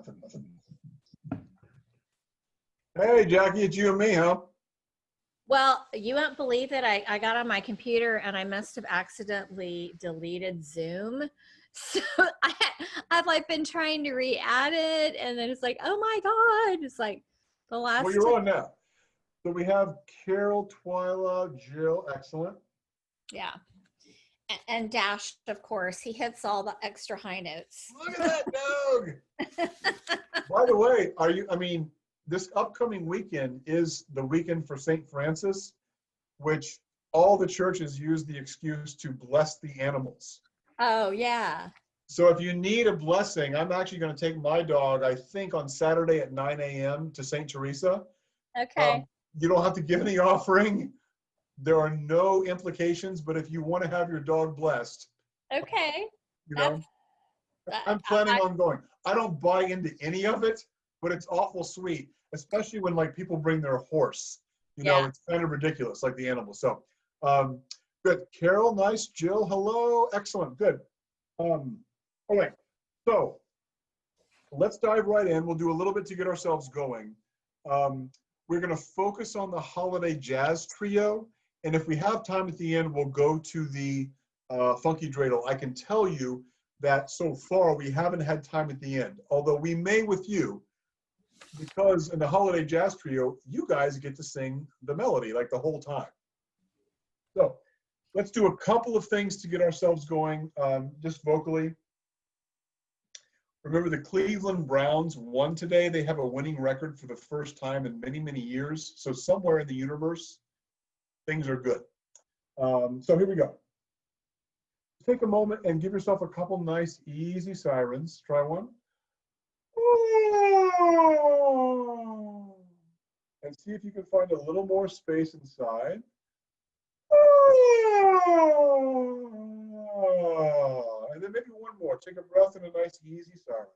Nothing. Hey, Jackie, it's you and me, huh? Well, you won't believe it. I got on my computer and I must have accidentally deleted Zoom. So I've like been trying to re-add it, and then it's like, oh my God. It's like the Well, last you're on now. So we have Carol, Twyla, Jill. Excellent. yeah. And Dash, of course, he hits all the extra high notes. Look at that dog. By the way, this upcoming weekend is the weekend for St. Francis, which all the churches use the excuse to bless the animals. Oh, yeah. So if you need a blessing, I'm actually going to take my dog, I think, on Saturday at 9 a.m. to St. Teresa. Okay. You don't have to give any offering. There are no implications, but if you want to have your dog blessed, Okay. you know, I'm planning on going. I don't buy into any of it, but it's awful sweet, especially when like people bring their horse. Yeah. It's kind of ridiculous, like the animal. So, good. Carol, nice. Jill, hello. Excellent. Good. All right. So let's dive right in. We'll do a little bit to get ourselves going. We're going to focus on the holiday jazz trio. And if we have time at the end, we'll go to the funky dreidel. I can tell you that so far we haven't had time at the end, although we may with you, because in the holiday jazz trio, you guys get to sing the melody like the whole time. So let's do a couple of things to get ourselves going, just vocally. Remember, the Cleveland Browns won today. They have a winning record for the first time in many, many years. So somewhere in the universe, things are good. So here we go. Take a moment and give yourself a couple nice, easy sirens. Try one. And see if you can find a little more space inside. And then maybe one more. Take a breath and a nice, easy siren.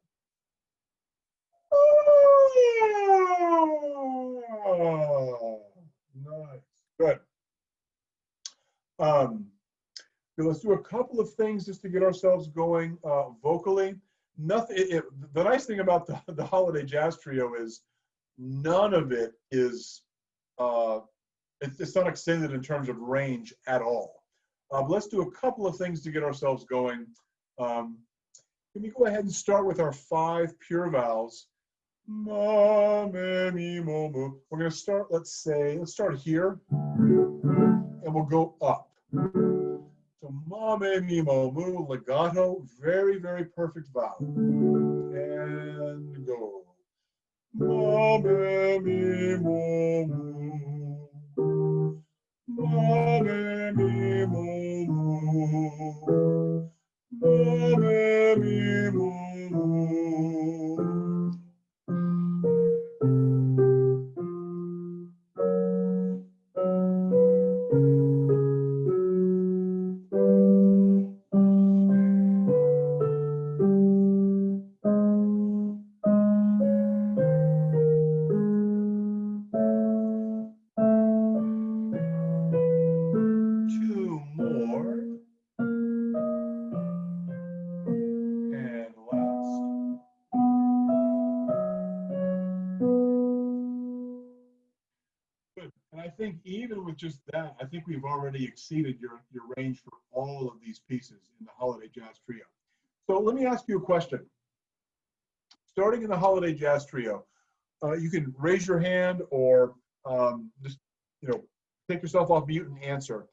Nice. Good. So let's do a couple of things just to get ourselves going vocally. The nice thing about the holiday jazz trio is none of it is it's not extended in terms of range at all. Let's do a couple of things to get ourselves going. Can we go ahead and start with our 5 pure vowels? Ma, me, mi, mo, mo. We're going to start, let's start here, and we'll go up. So ma, me, mi, mo, mo, legato, very, very perfect vowel. And go. Ma, me, mi, mo, mo. Ma, me, mi, mo, mo. Ma, me, mi, mo, mo. Just that, I think we've already exceeded your range for all of these pieces in the holiday jazz trio. So let me ask you a question. Starting in the holiday jazz trio, you can raise your hand or just take yourself off mute and answer.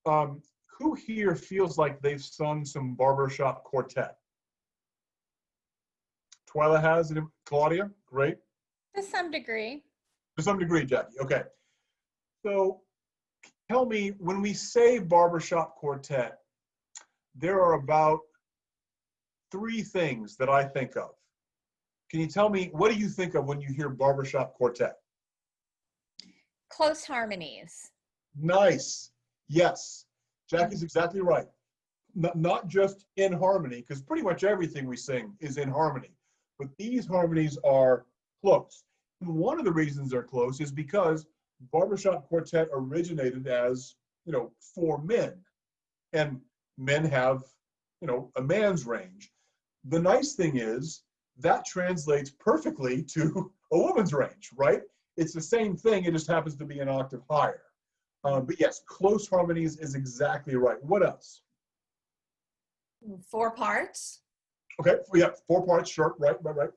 Who here feels like they've sung some barbershop quartet? Twyla has, and Claudia, great. To some degree. To some degree, Jackie. Okay. So tell me, when we say barbershop quartet, there are about 3 things that I think of. Can you tell me, what do you think of when you hear barbershop quartet? Close harmonies. Nice. Yes. Jackie's exactly right. Not just in harmony, because pretty much everything we sing is in harmony. But these harmonies are close. And one of the reasons they're close is because barbershop quartet originated as, for men, and men have, a man's range. The nice thing is that translates perfectly to a woman's range, right? It's the same thing, it just happens to be an octave higher. But yes, close harmonies is exactly right. What else? 4 parts. Okay, yeah, 4 parts, sure, right.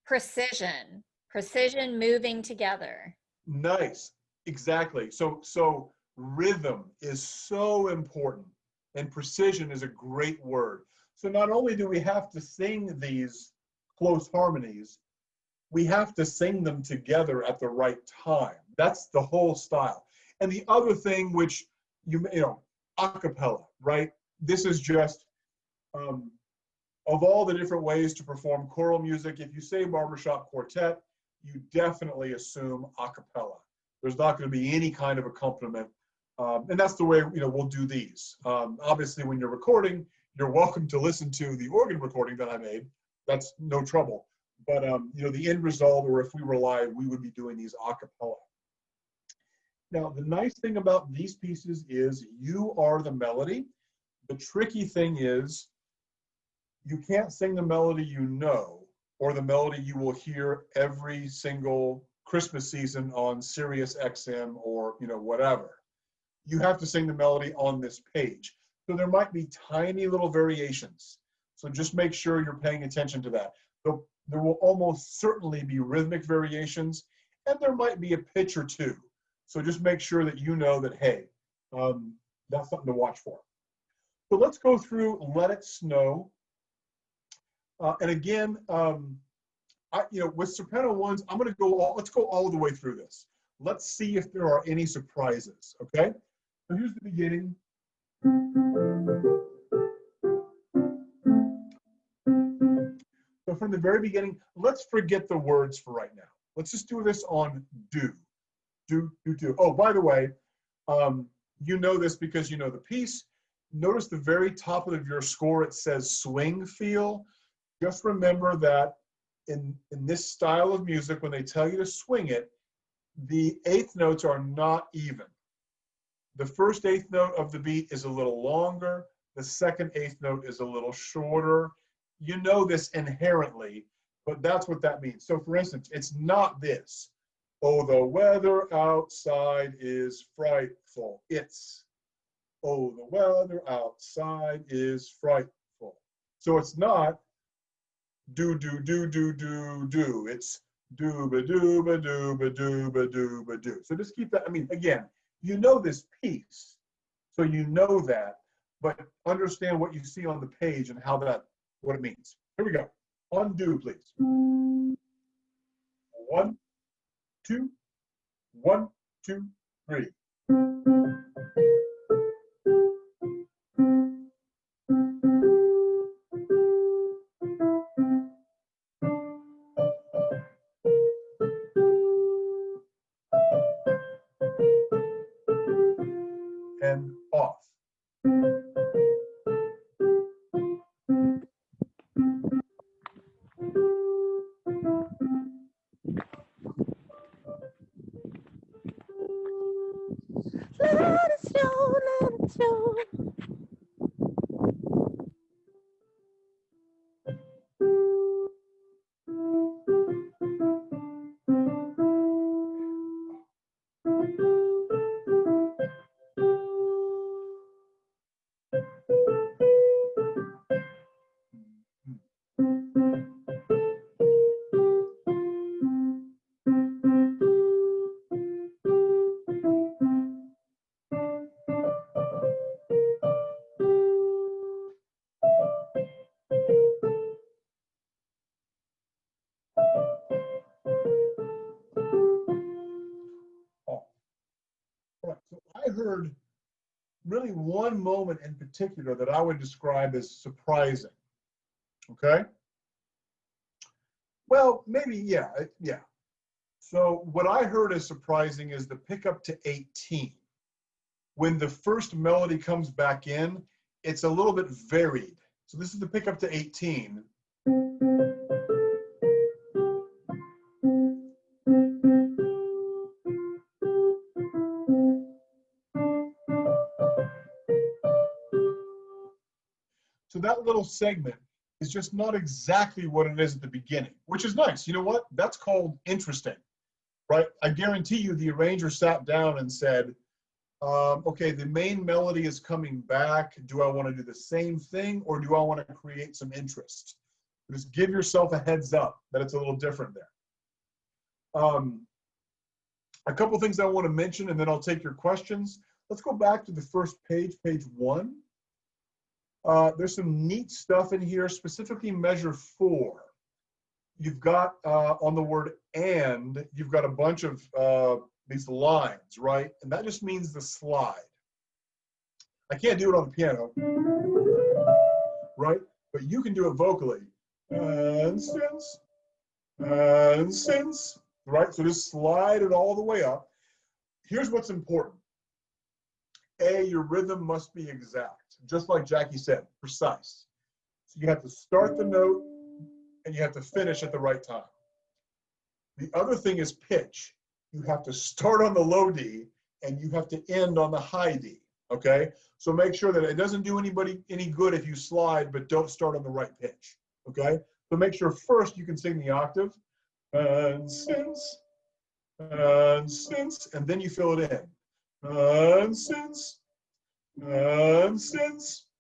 Precision. Precision moving together. Nice, exactly. So rhythm is so important, and precision is a great word. So not only do we have to sing these close harmonies, we have to sing them together at the right time. That's the whole style. And the other thing, which you know, a cappella, right? This is just of all the different ways to perform choral music. If you say barbershop quartet, you definitely assume a cappella. There's not going to be any kind of accompaniment, and that's the way we'll do these. Obviously, when you're recording, you're welcome to listen to the organ recording that I made. That's no trouble. But the end result, or if we were live, we would be doing these a cappella. Now, the nice thing about these pieces is you are the melody. The tricky thing is you can't sing the melody you know, or the melody you will hear every single Christmas season on Sirius XM or whatever. You have to sing the melody on this page. So there might be tiny little variations. So just make sure you're paying attention to that. There will almost certainly be rhythmic variations, and there might be a pitch or two. So just make sure that you know that, hey, that's something to watch for. So let's go through Let It Snow. And again, with soprano ones, let's go all the way through this. Let's see if there are any surprises, okay? So here's the beginning. So from the very beginning, let's forget the words for right now. Let's just do this on do. Do. Oh, by the way, you know this because you know the piece. Notice the very top of your score, it says swing feel. Just remember that in this style of music, when they tell you to swing it, the eighth notes are not even. The first eighth note of the beat is a little longer. The second eighth note is a little shorter. You know this inherently, but that's what that means. So for instance, it's not this. Oh, the weather outside is frightful. It's, oh, the weather outside is frightful. So it's not do. It's do. So just keep that. I mean, again, you know this piece, so you know that, but understand what you see on the page and what it means. Here we go. Undo, please. 1, 2, 1, 2, 3. And off. Let it snow, let it snow. So I heard really one moment in particular that I would describe as surprising. Okay? Well, maybe, yeah. So what I heard as surprising is the pickup to 18. When the first melody comes back in, it's a little bit varied. So this is the pickup to 18. So that little segment is just not exactly what it is at the beginning, which is nice. You know what? That's called interesting, right? I guarantee you the arranger sat down and said, okay, the main melody is coming back. Do I want to do the same thing, or do I want to create some interest? Just give yourself a heads up that it's a little different there. A couple things I want to mention, and then I'll take your questions. Let's go back to the first page, page 1. There's some neat stuff in here, specifically measure 4. You've got on the word and, you've got a bunch of these lines, right? And that just means the slide. I can't do it on the piano, right? But you can do it vocally. And since, right? So just slide it all the way up. Here's what's important. A, your rhythm must be exact, just like Jackie said, precise. So you have to start the note and you have to finish at the right time. The other thing is pitch. You have to start on the low D and you have to end on the high D, okay? So make sure that it doesn't do anybody any good if you slide, but don't start on the right pitch, okay? So make sure first you can sing the octave, and since, and then you fill it in. And since.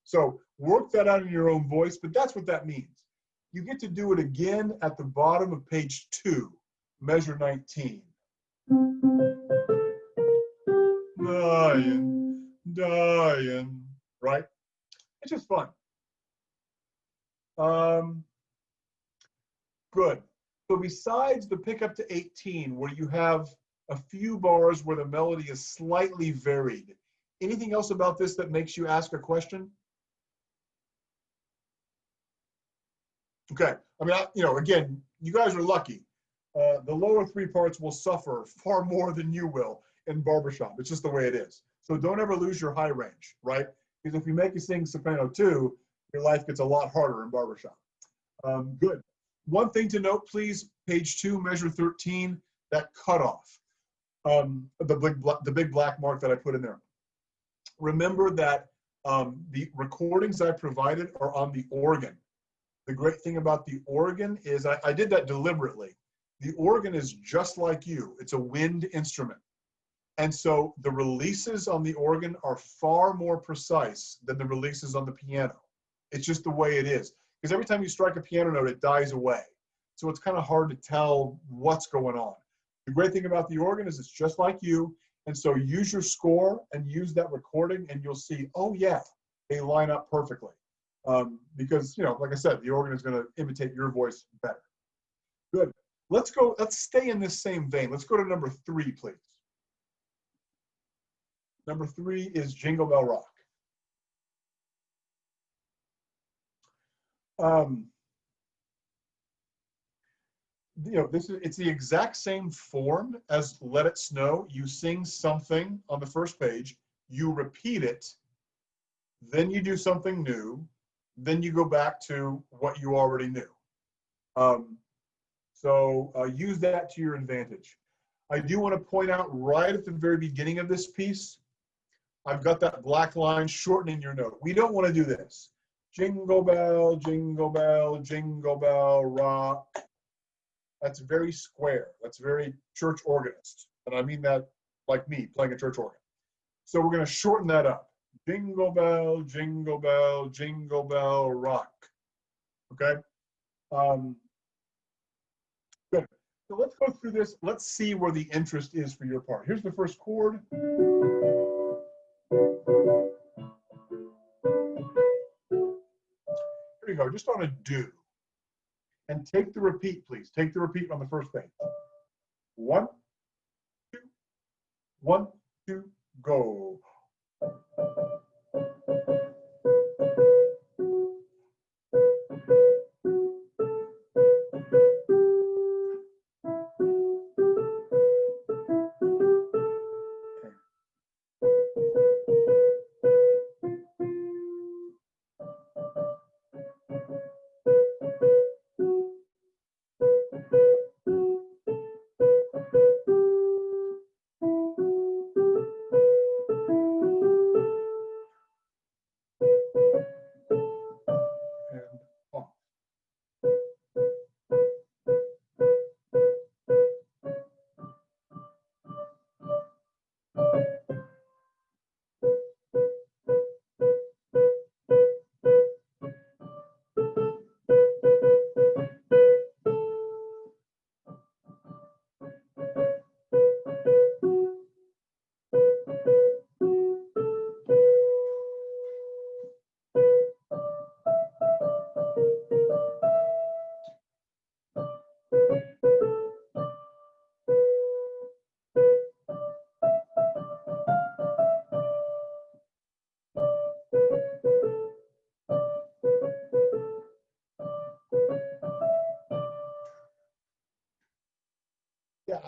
So work that out in your own voice, but that's what that means. You get to do it again at the bottom of page 2, measure 19. Dying, right? It's just fun. Good. So besides the pickup to 18, where you have a few bars where the melody is slightly varied, anything else about this that makes you ask a question? Okay. I mean, again, you guys are lucky. The lower 3 parts will suffer far more than you will in barbershop. It's just the way it is. So don't ever lose your high range, right? Because if you make you sing soprano 2, your life gets a lot harder in barbershop. Good. One thing to note, please, page 2, measure 13, that cutoff, the big black mark that I put in there. Remember that the recordings I provided are on the organ. The great thing about the organ is I did that deliberately. The organ is just like you. It's a wind instrument. And so the releases on the organ are far more precise than the releases on the piano. It's just the way it is. Because every time you strike a piano note, it dies away. So it's kind of hard to tell what's going on. The great thing about the organ is it's just like you. And so use your score and use that recording and you'll see, oh yeah, they line up perfectly. Because, like I said, the organ is going to imitate your voice better. Good. Let's stay in this same vein. Let's go to number 3, please. Number 3 is Jingle Bell Rock. It's the exact same form as Let It Snow. You sing something on the first page, you repeat it, then you do something new, then you go back to what you already knew. So use that to your advantage. I do want to point out right at the very beginning of this piece, I've got that black line shortening your note. We don't want to do this. Jingle bell, jingle bell, jingle bell rock. That's very square. That's very church organist. And I mean that like me playing a church organ. So we're going to shorten that up. Jingle bell, jingle bell, jingle bell rock. Okay? Good. So let's go through this. Let's see where the interest is for your part. Here's the first chord. Here you go, just on a do. And take the repeat, please. Take the repeat on the first page. 1, 2, 1, 2, go.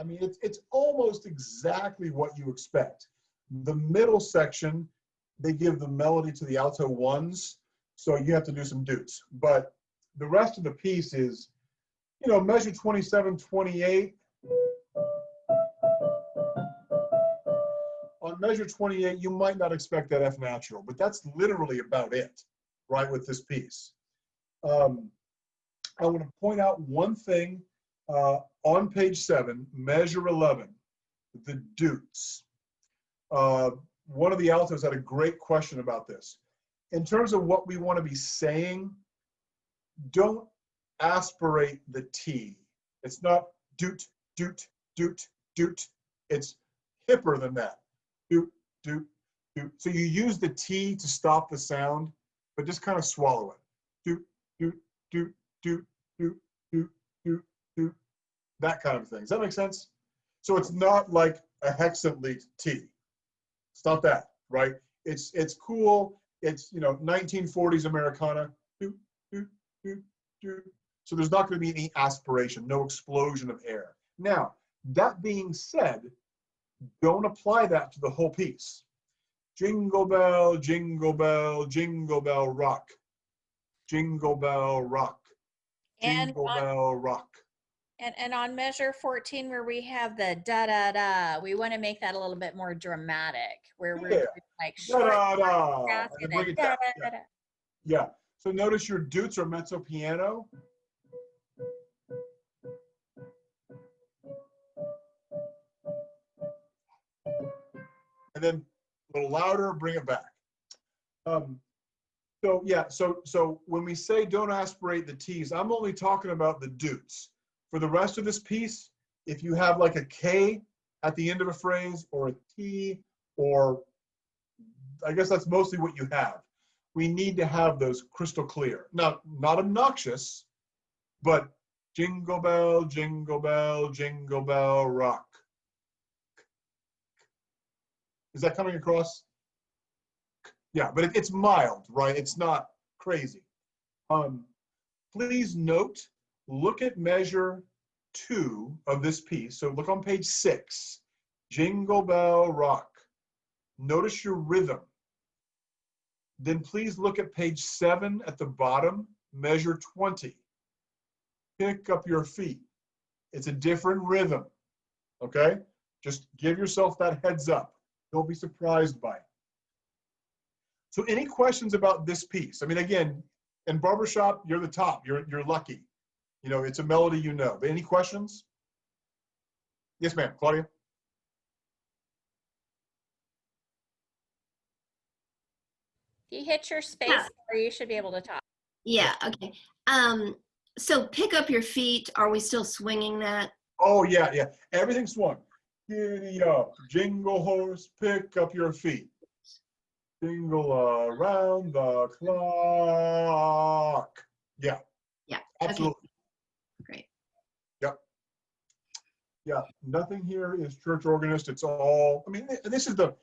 I mean, it's almost exactly what you expect. The middle section, they give the melody to the alto ones, so you have to do some dutes. But the rest of the piece is, you know, measure 27, 28. On measure 28, you might not expect that F natural, but that's literally about it, right, with this piece. I want to point out one thing on page 7, measure 11, the dutes. One of the altos had a great question about this. In terms of what we want to be saying, don't aspirate the T. It's not doot, doot, doot, doot. It's hipper than that. Doot, doot, doot. So you use the T to stop the sound, but just kind of swallow it. Doot, doot, doot, doot, doot, doot, doot, doot. That kind of thing. Does that make sense? So it's not like a hexantly T. It's not that, right? It's cool. It's, you know, 1940s Americana. Doot, doot, doot, doot. So there's not going to be any aspiration, no explosion of air. Now, that being said, don't apply that to the whole piece. Jingle bell, jingle bell, jingle bell rock. Jingle bell rock. Jingle bell rock. And on measure 14, where we have the da da da, we want to make that a little bit more dramatic, where we're doing like short, da, da, da. and Bring it da, down. da, da. Yeah. So notice your dutes are mezzo piano. And then a little louder, bring it back. So yeah, so when we say don't aspirate the T's, I'm only talking about the dutes. For the rest of this piece, if you have like a K at the end of a phrase or a T, or I guess that's mostly what you have. We need to have those crystal clear. Now, not obnoxious, but jingle bell, jingle bell, jingle bell rock. Is that coming across? Yeah, but it's mild, right? It's not crazy. Please note, look at measure 2 of this piece. So look on page 6, jingle bell rock. Notice your rhythm. Then please look at page 7 at the bottom, measure 20. Pick up your feet. It's a different rhythm, okay? Just give yourself that heads up. Don't be surprised by it. So any questions about this piece? I mean, again, in barbershop, you're the top. You're lucky. You know, it's a melody you know. But any questions? Yes, ma'am. Claudia? If you hit your space, Yeah. or you should be able to talk. Yeah, okay. So pick up your feet. Are we still swinging that? Oh, yeah, yeah. Everything swung. Giddy up, jingle horse, pick up your feet. Jingle around the clock. Yeah. Yeah. Absolutely. Okay. Great. Yep. Yeah. Nothing here is church organist. It's all. I mean, this is the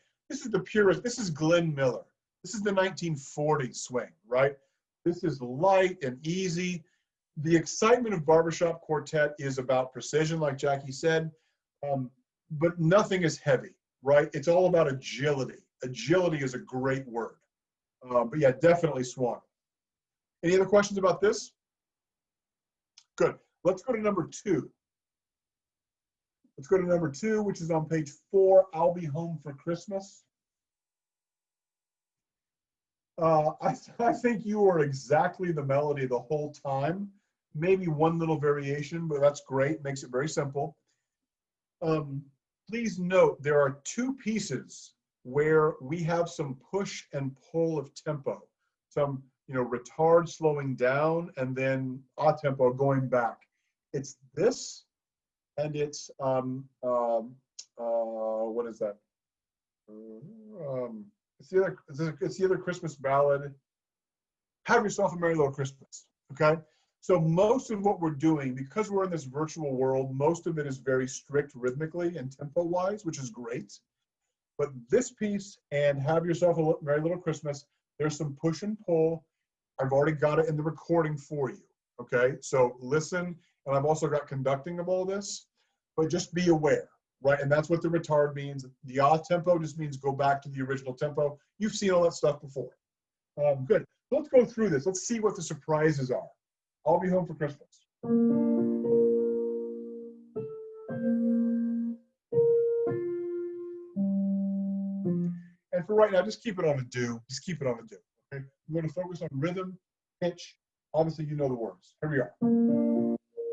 purest. This is Glenn Miller. This is the 1940s swing, right? This is light and easy. The excitement of barbershop quartet is about precision, like Jackie said, but nothing is heavy, right? It's all about agility. Agility is a great word. But yeah, definitely swung. Any other questions about this? Good. Let's go to number 2. Let's go to number 2, which is on page 4, I'll Be Home for Christmas. I think you are exactly the melody the whole time. Maybe one little variation, but that's great. Makes it very simple. Please note there are 2 pieces where we have some push and pull of tempo. Some, you know, retard slowing down and then a tempo going back. It's this, and it's what is that? It's the other Christmas ballad. Have Yourself a Merry Little Christmas. Okay. So most of what we're doing, because we're in this virtual world, most of it is very strict rhythmically and tempo-wise, which is great. But this piece and Have Yourself a Merry Little Christmas, there's some push and pull. I've already got it in the recording for you. Okay. So listen, and I've also got conducting of all this. but just be aware, right? And that's what the retard means. The a tempo just means go back to the original tempo. You've seen all that stuff before. Good. Let's go through this. Let's see what the surprises are. I'll be home for Christmas. And for right now, just keep it on a do. Just keep it on a do. Okay. We're going to focus on rhythm, pitch. Obviously, you know the words. Here we are.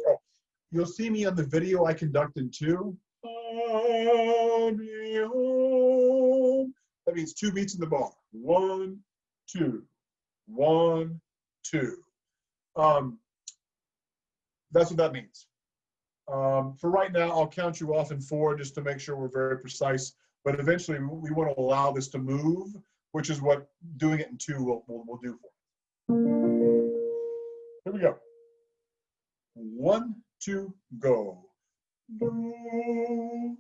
Oh, you'll see me on the video I conducted too. I'll be home. That means 2 beats in the bar. 1, 2, 1, 2. That's what that means. For right now, I'll count you off in 4 just to make sure we're very precise. But eventually, we want to allow this to move, which is what doing it in 2 will do for us. Here we go. 1, 2, go. Do.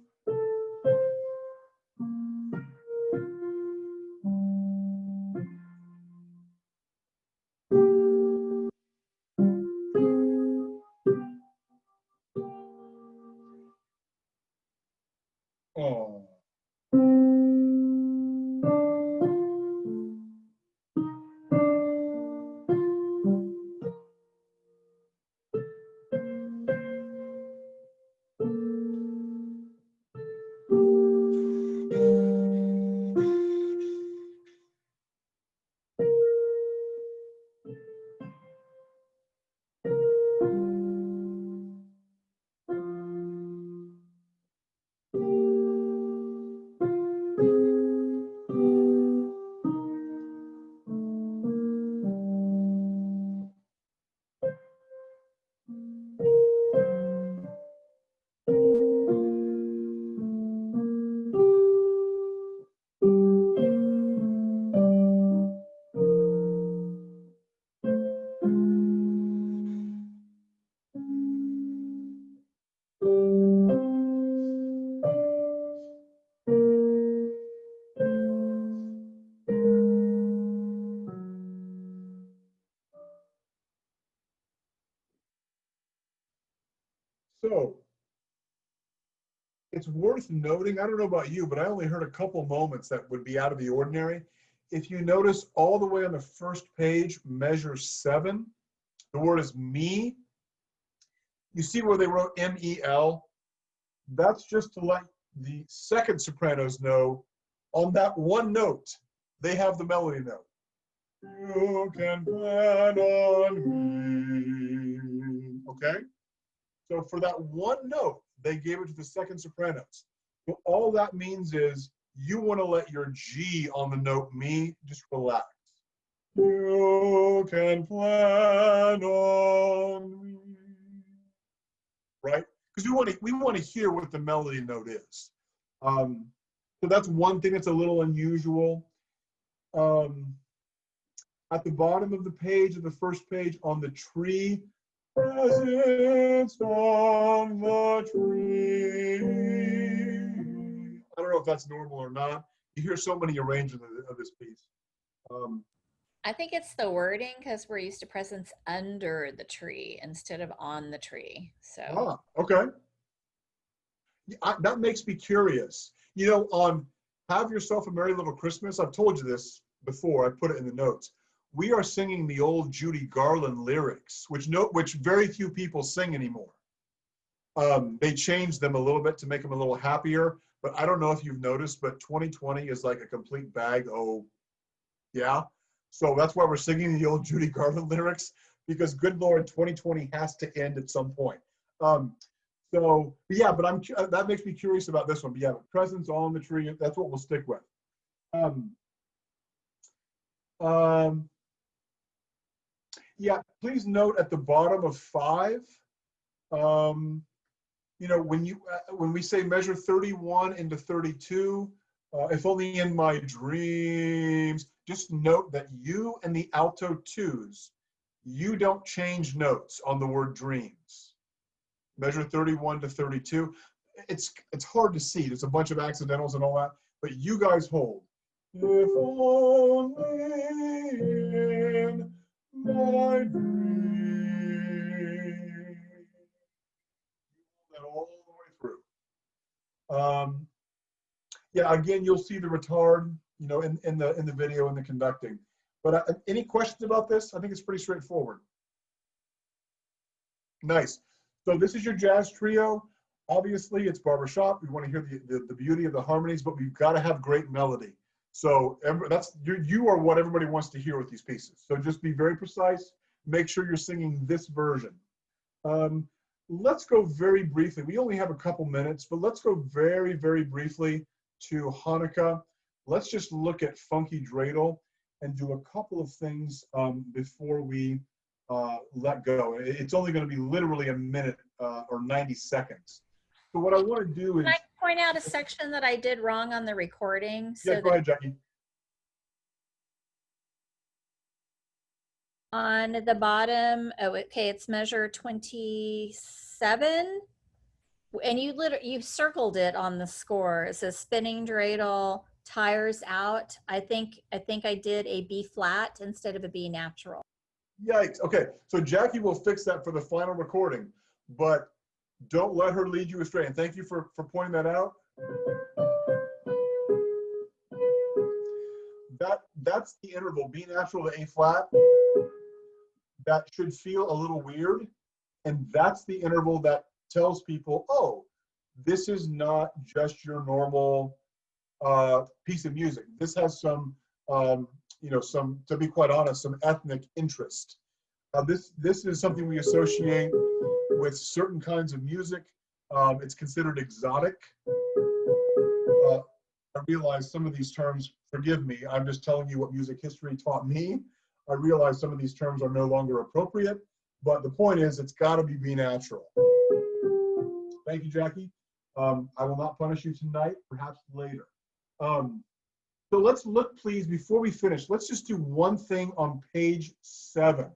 Oh. So it's worth noting, I don't know about you, but I only heard a couple moments that would be out of the ordinary. If you notice all the way on the first page, measure 7, the word is me. You see where they wrote M-E-L? That's just to let the second sopranos know on that one note, they have the melody note. You can plan on me. Okay? So for that one note, they gave it to the second sopranos. So all that means is you want to let your G on the note me just relax. You can plan on me. Right? Because we want to hear what the melody note is. So that's one thing that's a little unusual. At the bottom of the page, of the first page, on the tree, presents on the tree. I don't know if that's normal or not. You hear so many arrangements of this piece. I think it's the wording because we're used to presents under the tree instead of on the tree. So. Okay. That makes me curious. You know, on Have Yourself a Merry Little Christmas, I've told you this before, I put it in the notes. We are singing the old Judy Garland lyrics, which very few people sing anymore. They changed them a little bit to make them a little happier, but I don't know if you've noticed, but 2020 is like a complete bag. Oh, yeah. So that's why we're singing the old Judy Garland lyrics, because good Lord, 2020 has to end at some point. So yeah, but that makes me curious about this one. But yeah, presents on the tree, that's what we'll stick with. Yeah, please note at the bottom of 5, you know, when we say measure 31 into 32, if only in my dreams, just note that you and the alto 2s, you don't change notes on the word dreams. Measure 31 to 32. It's hard to see. There's a bunch of accidentals and all that, but you guys hold. If only in my dreams. That all the way through. Yeah, again, you'll see the retard, you know, in the video in the conducting. But any questions about this? I think it's pretty straightforward. Nice. So this is your jazz trio. Obviously, it's barbershop. We want to hear the beauty of the harmonies, but we've got to have great melody. So you are what everybody wants to hear with these pieces. So just be very precise. Make sure you're singing this version. Let's go very briefly. We only have a couple minutes, but let's go very, very briefly to Hanukkah. Let's just look at Funky Dreidel and do a couple of things before we let go. It's only going to be literally a minute or 90 seconds. So what I want to do is— Can I point out a section that I did wrong on the recording? So yeah, go ahead, Jackie. on the bottom, oh, okay, it's measure 27. And you circled it on the score. It says spinning dreidel, tires out. I think I did a B flat instead of a B natural. Yikes. Okay, so Jackie will fix that for the final recording, but don't let her lead you astray. And thank you for pointing that out. That's the interval, B natural to A flat. That should feel a little weird. And that's the interval that tells people, oh, this is not just your normal piece of music. This has some, you know, some, to be quite honest, some ethnic interest. This is something we associate with certain kinds of music. It's considered exotic. I realize some of these terms, forgive me, I'm just telling you what music history taught me. I realize some of these terms are no longer appropriate, but the point is it's got to be B natural. Thank you, Jackie. I will not punish you tonight, perhaps later. So let's look, please, before we finish, let's just do one thing on page 7.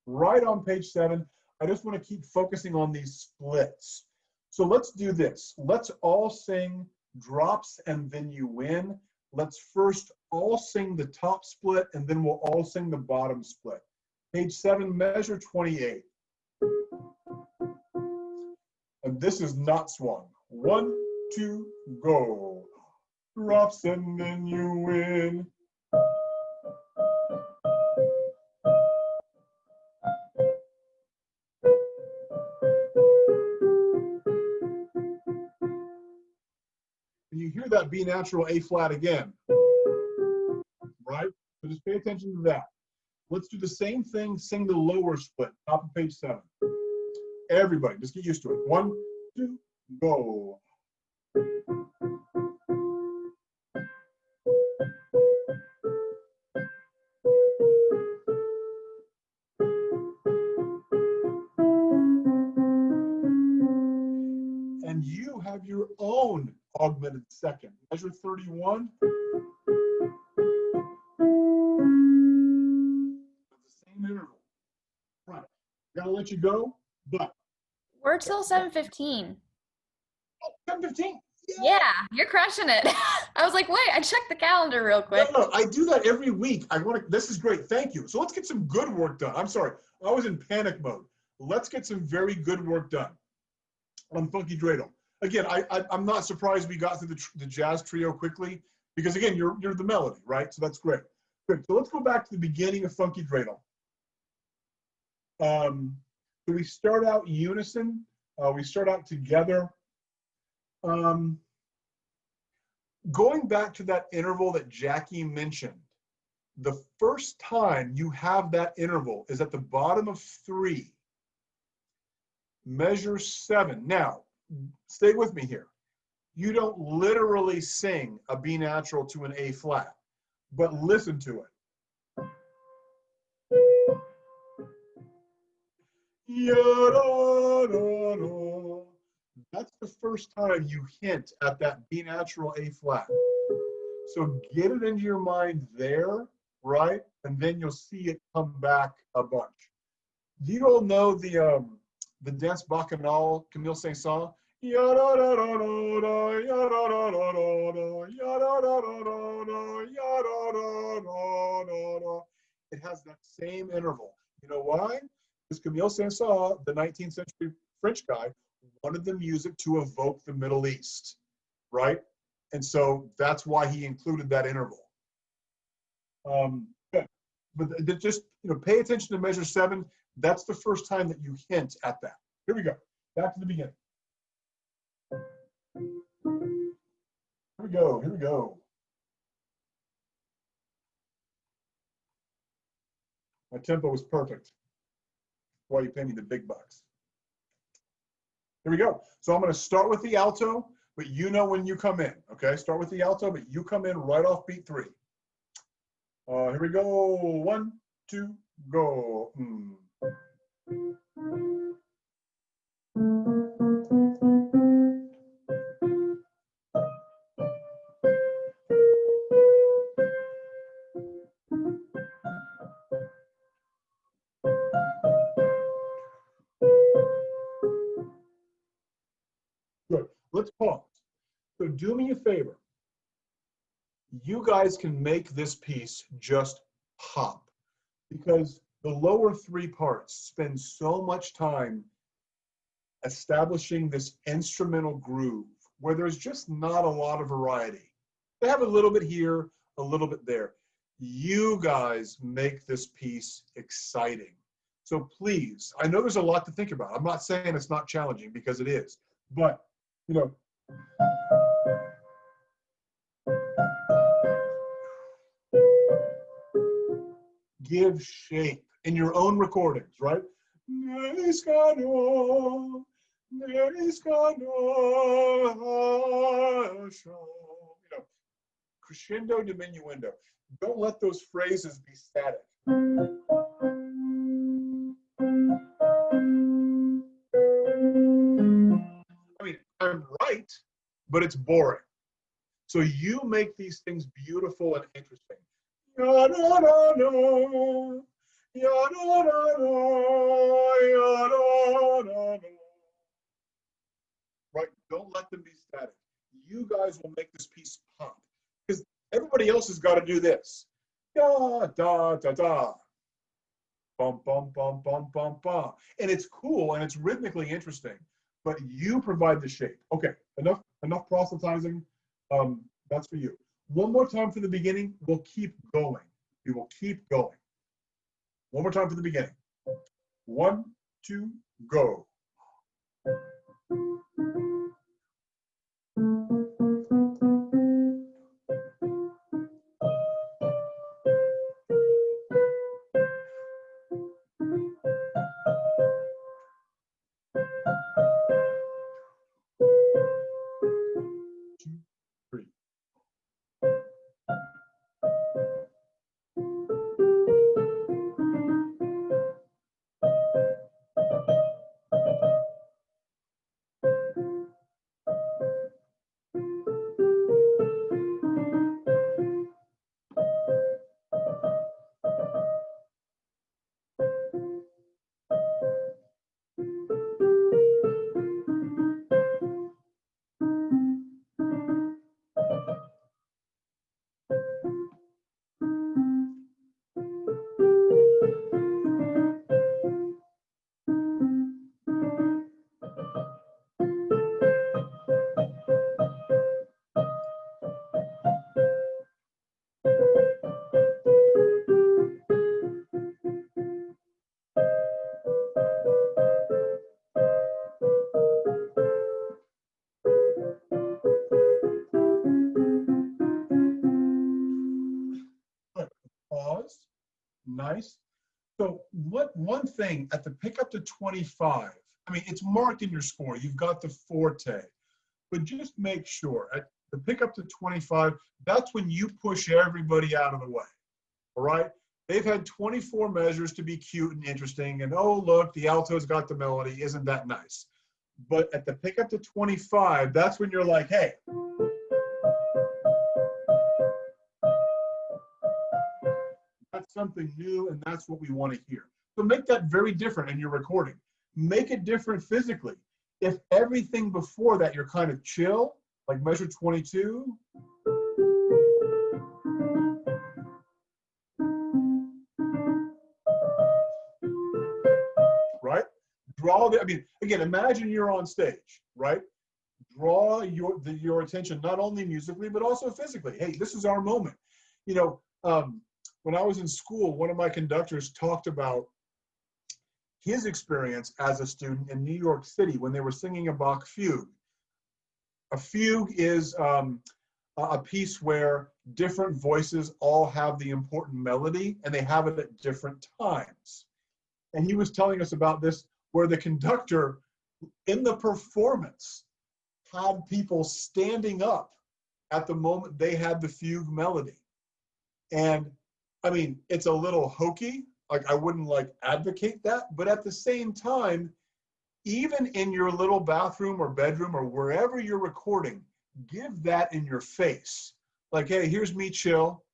Right on page 7, I just want to keep focusing on these splits. So let's do this. Let's all sing Drops and Then You Win. Let's first all sing the top split, and then we'll all sing the bottom split. Page 7, measure 28. And this is not swung. 1, 2, go. Drops and then you win. And you hear that B natural A flat again, right? So just pay attention to that. Let's do the same thing, sing the lower split, top of page 7. Everybody, just get used to it. 1, 2, go. And you have your own augmented second. Measure 31. The same interval. Right. Gotta let you go, but We're till 7:15. 7:15. Yeah, you're crushing it. I was like, wait, I checked the calendar real quick. No, I do that every week. This is great. Thank you. So let's get some good work done. I'm sorry. I was in panic mode. Let's get some very good work done on Funky Dreidel. Again, I'm not surprised we got through the jazz trio quickly because, again, you're the melody, right? So that's great. Good. So let's go back to the beginning of Funky Dreidel. So we start out unison. We start out together. Going back to that interval that Jackie mentioned, the first time you have that interval is at the bottom of 3. Measure 7. Now, stay with me here. You don't literally sing a B natural to an A flat, but listen to it. That's the first time you hint at that B natural A flat. So get it into your mind there, right? And then you'll see it come back a bunch. Do you all know the dance bacchanal, Camille Saint-Saëns? It has that same interval. You know why? Because Camille Saint-Saëns, the 19th century French guy, wanted the music to evoke the Middle East. right? And so that's why he included that interval. Good. But just, pay attention to measure 7. That's the first time that you hint at that. Here we go. Back to the beginning. Here we go. Here we go. My tempo was perfect. Why you pay me the big bucks. Here we go. So I'm going to start with the alto, but you know when you come in, okay? Start with the alto, but you come in right off beat 3. Here we go. 1, 2, go. Good. Let's pause. So do me a favor. You guys can make this piece just pop, because the lower 3 parts spend so much time establishing this instrumental groove where there's just not a lot of variety. They have a little bit here, a little bit there. You guys make this piece exciting. So please, I know there's a lot to think about. I'm not saying it's not challenging, because it is, but give shape in your own recordings, right? Crescendo, diminuendo. Don't let those phrases be static. I mean, I'm right, but it's boring. So you make these things beautiful and interesting. Right? Don't let them be static. You guys will make this piece pop, because everybody else has got to do this. Da da da da. Bum bum bum bum bum bum. And it's cool and it's rhythmically interesting, but you provide the shape. Okay, enough proselytizing. That's for you. One more time for the beginning. We'll keep going. We will keep going. One more time for the beginning. 1, 2, go. Pause. Nice. So one thing at the pick up to 25, I mean, it's marked in your score. You've got the forte, but just make sure at the pick up to 25, that's when you push everybody out of the way. All right. They've had 24 measures to be cute and interesting. And oh, look, the alto's got the melody. Isn't that nice? But at the pick up to 25, that's when you're like, hey, that's something new, and that's what we want to hear. So make that very different in your recording. Make it different physically. If everything before that you're kind of chill, like measure 22, right? Draw the, I mean, again, imagine you're on stage, right? draw your attention, not only musically, but also physically. Hey, this is our moment. You know, when I was in school, one of my conductors talked about his experience as a student in New York City when they were singing a Bach fugue. A fugue is a piece where different voices all have the important melody, and they have it at different times. And he was telling us about this, where the conductor in the performance had people standing up at the moment they had the fugue melody. And I mean, it's a little hokey. Like, I wouldn't like advocate that, but at the same time, even in your little bathroom or bedroom or wherever you're recording, give that in your face. Like, hey, here's me chill.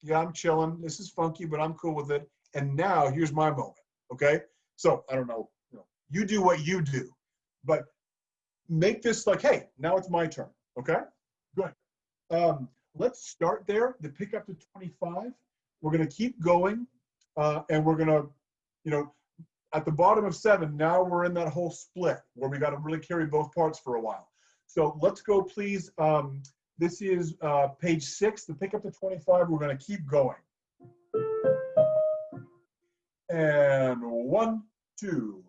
Yeah, I'm chilling. This is funky, but I'm cool with it. And now here's my moment. Okay. So I don't know, you do what you do, but make this like, hey, now it's my turn. Okay. Good. Let's start there to pick up to 25. We're going to keep going. And we're going to, at the bottom of 7, now we're in that whole split where we got to really carry both parts for a while. So let's go, please. This is page 6, the pick up to 25. We're going to keep going. And 1, 2.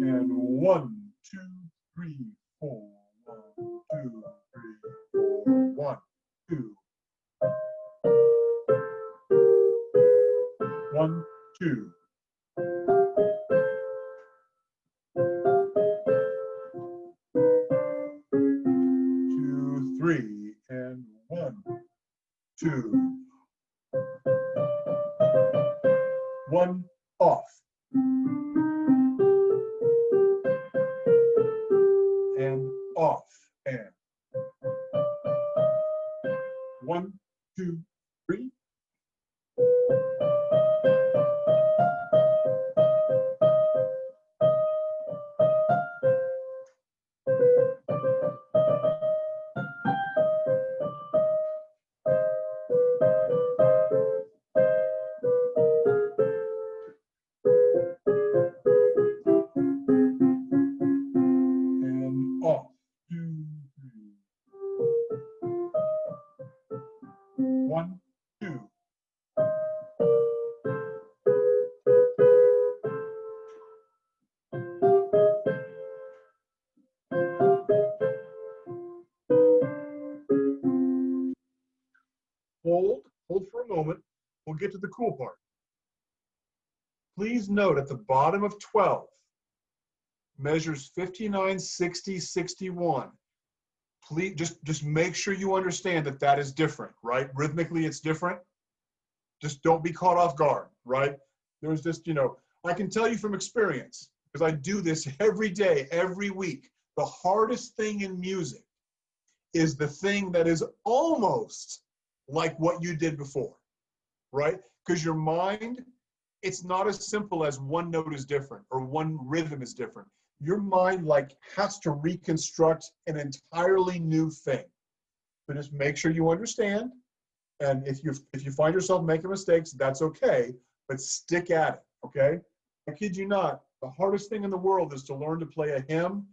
And 1, 2, 3, 4. 1, 2, 3, 4. 1, 2. 1, 2. 2, 3, and 1, 2. 1 off. And off. And 1, 2, 3. And off. 2, 3. 1, 2. Hold for a moment. We'll get to the cool part. Please note at the bottom of 12, measures 59, 60, 61. Please just make sure you understand that that is different, right? Rhythmically, it's different. Just don't be caught off guard, right? There's just, I can tell you from experience, because I do this every day, every week. The hardest thing in music is the thing that is almost like what you did before, right? Because your mind, it's not as simple as one note is different or one rhythm is different. Your mind has to reconstruct an entirely new thing. So just make sure you understand. And if you find yourself making mistakes, that's okay, but stick at it, okay? I kid you not, the hardest thing in the world is to learn to play a hymn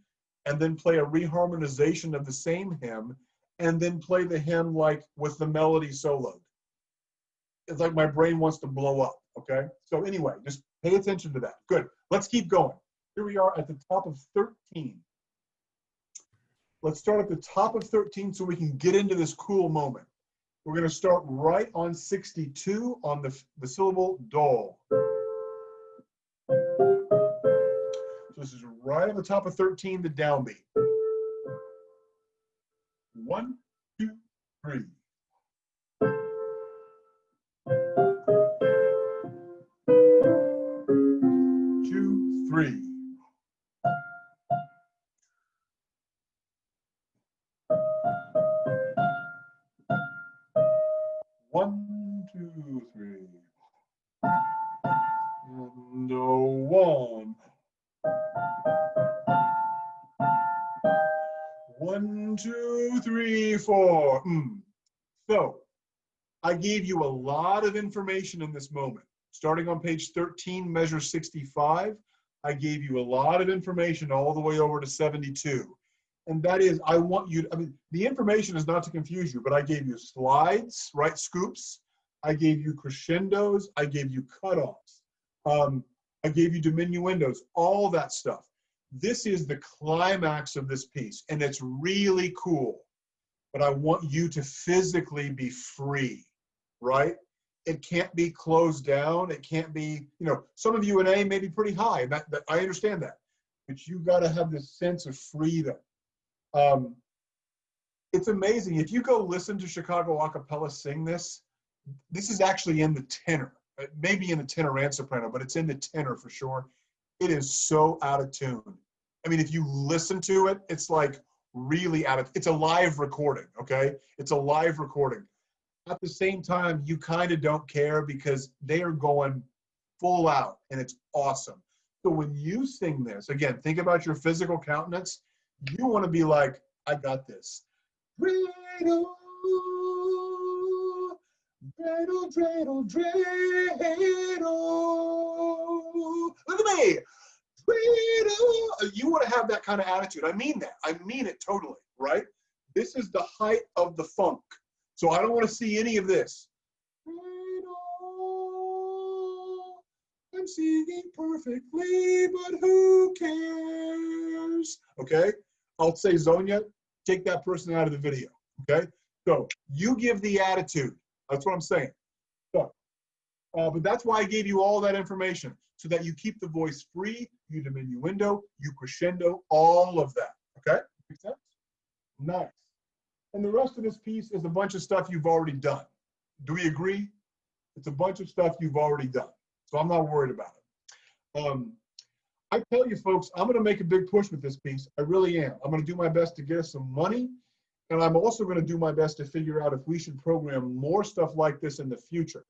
and then play a reharmonization of the same hymn and then play the hymn with the melody soloed. It's like my brain wants to blow up, okay? So anyway, just pay attention to that. Good, let's keep going. Here we are at the top of 13. Let's start at the top of 13 so we can get into this cool moment. We're going to start right on 62 on the syllable dol. So this is right on the top of 13, the downbeat. 1, 2, 3. 2, 3. 1, 2, 3. And 1, 1. 1, 2, 3, 4. So I gave you a lot of information in this moment. Starting on page 13, measure 65, I gave you a lot of information all the way over to 72. And that is, I want you to, I mean, the information is not to confuse you, but I gave you slides, right, scoops. I gave you crescendos. I gave you cutoffs. I gave you diminuendos, all that stuff. This is the climax of this piece, and it's really cool. But I want you to physically be free, right? It can't be closed down. It can't be, you know, some of you in A may be pretty high, and that I understand that. But you got to have this sense of freedom. It's amazing. If you go listen to Chicago a cappella sing this, this is actually in the tenor. It may be in the tenor and soprano, but it's in the tenor for sure. It is so out of tune. I mean, if you listen to it, it's like really out of, it's a live recording, okay? It's a live recording. At the same time, you kind of don't care because they are going full out and it's awesome. So when you sing this, again, think about your physical countenance. You want to be like, I got this. Dreidel, dreidel, dreidel, dreidel. Look at me. Dreidel. You want to have that kind of attitude. I mean that. I mean it totally, right? This is the height of the funk. So I don't want to see any of this. I'm singing perfectly, but who cares? Okay? I'll say, Zonia, take that person out of the video. Okay? So you give the attitude. That's what I'm saying. So, but that's why I gave you all that information, so that you keep the voice free, you diminuendo, you crescendo, all of that. Okay? Make sense? Nice. And the rest of this piece is a bunch of stuff you've already done. Do we agree? It's a bunch of stuff you've already done. So I'm not worried about it. I tell you folks, I'm going to make a big push with this piece. I really am. I'm going to do my best to get us some money. And I'm also going to do my best to figure out if we should program more stuff like this in the future.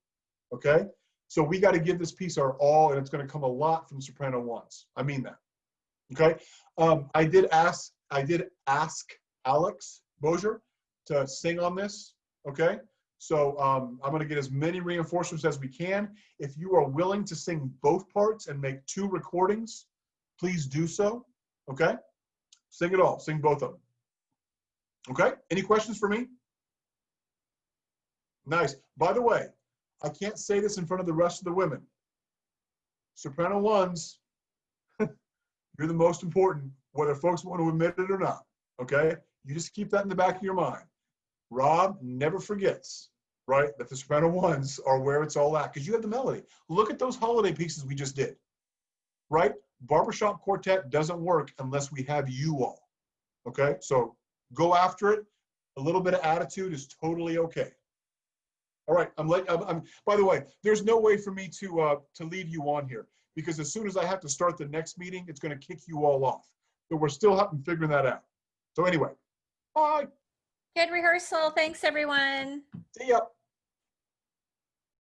Okay? So we got to give this piece our all, and it's going to come a lot from soprano ones. I mean that. Okay? I did ask Alex Bozier to sing on this. Okay? So I'm going to get as many reinforcements as we can. If you are willing to sing both parts and make 2 recordings, please do so. Okay? Sing it all. Sing both of them. Okay? Any questions for me? Nice. By the way, I can't say this in front of the rest of the women. Soprano ones, you're the most important, whether folks want to admit it or not. Okay? You just keep that in the back of your mind. Rob never forgets, right, that the soprano ones are where it's all at, because you have the melody. Look at those holiday pieces we just did, right? Barbershop quartet doesn't work unless we have you all, okay? So go after it. A little bit of attitude is totally okay. All right, by the way, there's no way for me to leave you on here, because as soon as I have to start the next meeting, it's going to kick you all off. So we're still figuring that out. So anyway, bye. Good rehearsal. Thanks, everyone. See ya.